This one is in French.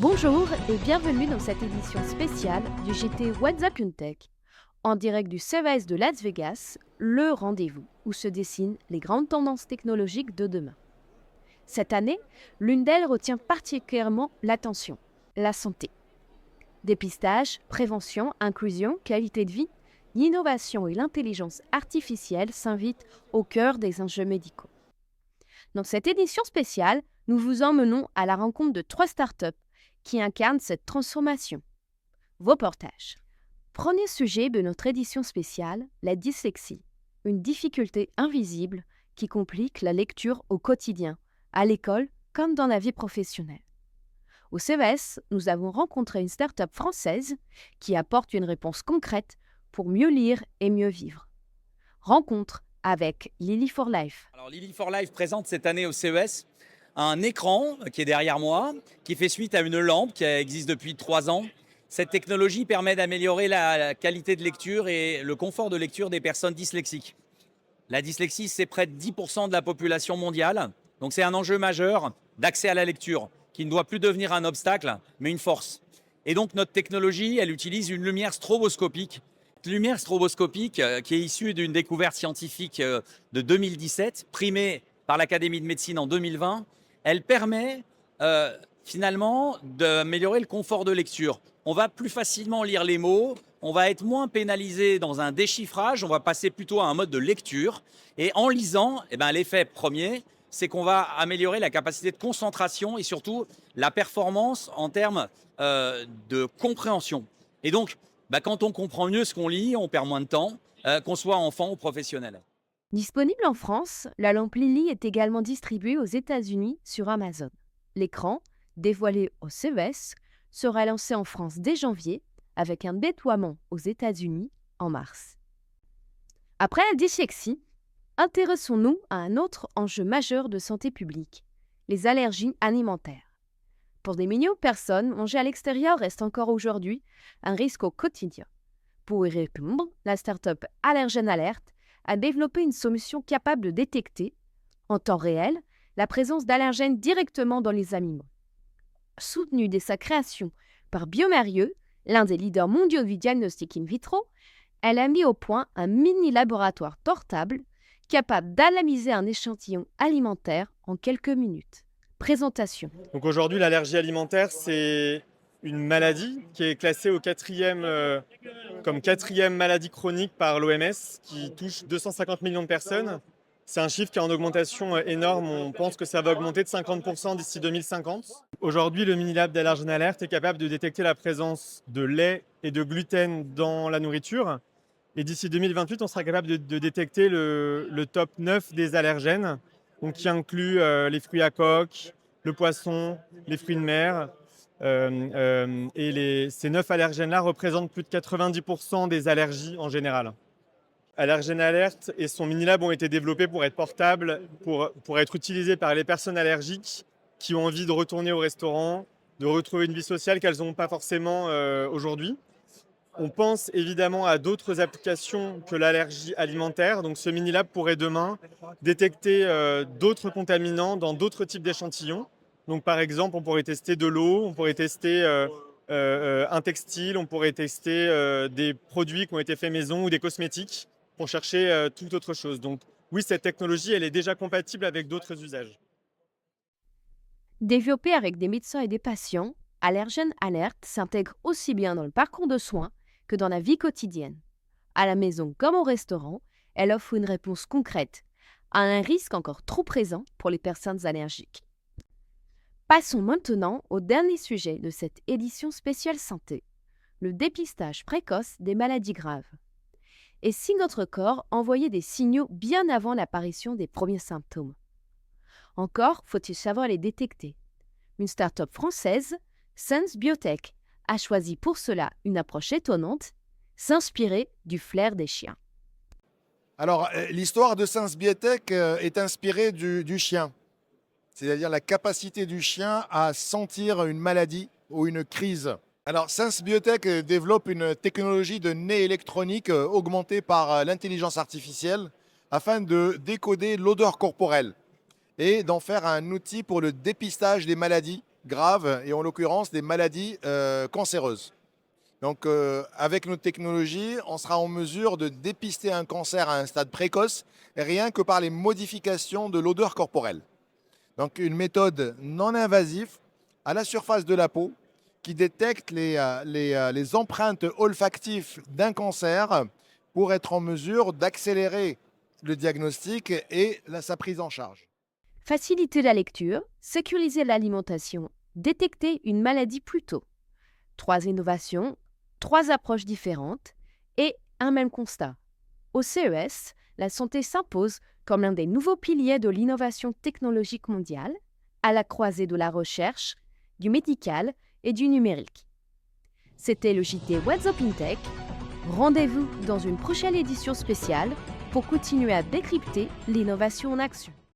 Bonjour et bienvenue dans cette édition spéciale du JT What's Up Tech, en direct du CES de Las Vegas, le rendez-vous où se dessinent les grandes tendances technologiques de demain. Cette année, l'une d'elles retient particulièrement l'attention, la santé. Dépistage, prévention, inclusion, qualité de vie, l'innovation et l'intelligence artificielle s'invitent au cœur des enjeux médicaux. Dans cette édition spéciale, nous vous emmenons à la rencontre de 3 startups qui incarnent cette transformation. Vos portages. Premier sujet de notre édition spéciale, la dyslexie, une difficulté invisible qui complique la lecture au quotidien, à l'école comme dans la vie professionnelle. Au CES, nous avons rencontré une start-up française qui apporte une réponse concrète pour mieux lire et mieux vivre. Rencontre avec Lily for Life. Alors Lily for Life présente cette année au CES un écran qui est derrière moi, qui fait suite à une lampe qui existe depuis 3 ans. Cette technologie permet d'améliorer la qualité de lecture et le confort de lecture des personnes dyslexiques. La dyslexie, c'est près de 10% de la population mondiale, donc c'est un enjeu majeur d'accès à la lecture, qui ne doit plus devenir un obstacle, mais une force. Et donc notre technologie, elle utilise une lumière stroboscopique. Lumière stroboscopique qui est issue d'une découverte scientifique de 2017, primée par l'Académie de médecine en 2020. Elle permet finalement d'améliorer le confort de lecture. On va plus facilement lire les mots, on va être moins pénalisé dans un déchiffrage, on va passer plutôt à un mode de lecture. Et en lisant, l'effet premier, c'est qu'on va améliorer la capacité de concentration et surtout la performance en termes de compréhension. Et donc, quand on comprend mieux ce qu'on lit, on perd moins de temps, qu'on soit enfant ou professionnel. Disponible en France, la lampe Lily est également distribuée aux États-Unis sur Amazon. L'écran, dévoilé au CES, sera lancé en France dès janvier, avec un déploiement aux États-Unis en mars. Après la dyslexie, intéressons-nous à un autre enjeu majeur de santé publique, les allergies alimentaires. Pour des millions de personnes, manger à l'extérieur reste encore aujourd'hui un risque au quotidien. Pour y répondre, la start-up Allergen Alert a développé une solution capable de détecter, en temps réel, la présence d'allergènes directement dans les aliments. Soutenue dès sa création par Biomérieux, l'un des leaders mondiaux du diagnostic in vitro, elle a mis au point un mini-laboratoire portable capable d'analyser un échantillon alimentaire en quelques minutes. Présentation. Donc aujourd'hui, l'allergie alimentaire, c'est une maladie qui est classée comme quatrième maladie chronique par l'OMS, qui touche 250 millions de personnes. C'est un chiffre qui est en augmentation énorme. On pense que ça va augmenter de 50% d'ici 2050. Aujourd'hui, le mini-lab d'Allergen Alert est capable de détecter la présence de lait et de gluten dans la nourriture. Et d'ici 2028, on sera capable de détecter le top 9 des allergènes, donc qui inclut les fruits à coque, le poisson, les fruits de mer. Ces 9 allergènes-là représentent plus de 90% des allergies en général. Allergen Alert et son mini-lab ont été développés pour être portables, pour être utilisés par les personnes allergiques qui ont envie de retourner au restaurant, de retrouver une vie sociale qu'elles n'ont pas forcément aujourd'hui. On pense évidemment à d'autres applications que l'allergie alimentaire. Donc ce mini-lab pourrait demain détecter d'autres contaminants dans d'autres types d'échantillons. Donc par exemple, on pourrait tester de l'eau, on pourrait tester un textile, on pourrait tester des produits qui ont été faits maison ou des cosmétiques pour chercher toute autre chose. Donc oui, cette technologie, elle est déjà compatible avec d'autres usages. Développée avec des médecins et des patients, Allergen Alert s'intègre aussi bien dans le parcours de soins que dans la vie quotidienne. À la maison comme au restaurant, elle offre une réponse concrète à un risque encore trop présent pour les personnes allergiques. Passons maintenant au dernier sujet de cette édition spéciale santé, le dépistage précoce des maladies graves. Et si notre corps envoyait des signaux bien avant l'apparition des premiers symptômes? Encore faut-il savoir les détecter. Une start-up française, Sense Biotech, a choisi pour cela une approche étonnante, s'inspirer du flair des chiens. Alors, l'histoire de Sense Biotech est inspirée du chien, c'est-à-dire la capacité du chien à sentir une maladie ou une crise. Alors, Sense Biotech développe une technologie de nez électronique augmentée par l'intelligence artificielle afin de décoder l'odeur corporelle et d'en faire un outil pour le dépistage des maladies graves et en l'occurrence des maladies cancéreuses. Donc avec notre technologie, on sera en mesure de dépister un cancer à un stade précoce rien que par les modifications de l'odeur corporelle. Donc une méthode non invasive à la surface de la peau qui détecte les empreintes olfactives d'un cancer pour être en mesure d'accélérer le diagnostic et sa prise en charge. Faciliter la lecture, sécuriser l'alimentation, détecter une maladie plus tôt. 3 innovations, 3 approches différentes et un même constat. Au CES, la santé s'impose comme l'un des nouveaux piliers de l'innovation technologique mondiale, à la croisée de la recherche, du médical et du numérique. C'était le JT What's Up in Tech. Rendez-vous dans une prochaine édition spéciale pour continuer à décrypter l'innovation en action.